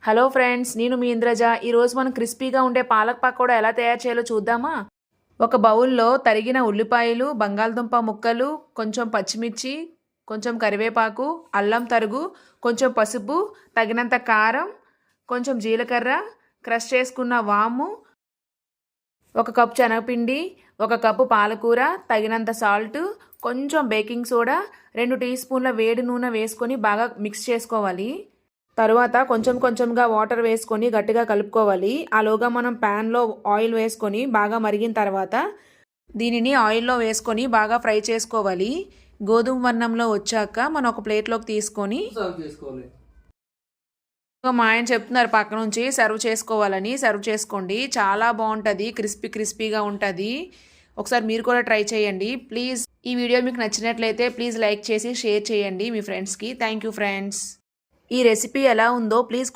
Hello friends, నేను మీ ఇంద్రజ. ఈరోజు మనం క్రిస్పీగా ఉండే పాలక్ పకోడా ఎలా తయారు చేయాలో చూద్దామా? ఒక బౌల్లో తరిగిన ఉల్లిపాయలు, బంగాళదుంప ముక్కలు, కొంచెం పచ్చిమిర్చి, కొంచెం కరివేపాకు, అల్లం తరుగు, కొంచెం పసుపు, తగినంత కారం, కొంచెం జీలకర్ర, క్రష్ చేసుకున్న వాము, 1 కప్పు శనగపిండి, 1 కప్పు పాలకూర, తగినంత సాల్ట్, కొంచెం బేకింగ్ సోడా, 2 టీ స్పూన్ల వేడి నూనె వేసుకొని బాగా మిక్స్ చేసుకోవాలి. తరువాత కొంచెం కొంచెంగా వాటర్ వేసుకొని గట్టిగా కలుపుకోవాలి. ఆలోగా మనం ప్యాన్లో ఆయిల్ వేసుకొని బాగా మరిగిన తర్వాత దీనిని ఆయిల్లో వేసుకొని బాగా ఫ్రై చేసుకోవాలి. గోధుమ వర్ణంలో వచ్చాక మనం ఒక ప్లేట్లోకి తీసుకొని మా ఆయన చెప్తున్నారు పక్క నుంచి సర్వ్ చేసుకోవాలని. సర్వ్ చేసుకోండి, చాలా బాగుంటుంది, క్రిస్పీగా ఉంటుంది. ఒకసారి మీరు కూడా ట్రై చేయండి ప్లీజ్. ఈ వీడియో మీకు నచ్చినట్లయితే ప్లీజ్ లైక్ చేసి షేర్ చేయండి మీ ఫ్రెండ్స్కి. Thank you friends. ఈ రెసిపీ ఎలా ఉందో ప్లీజ్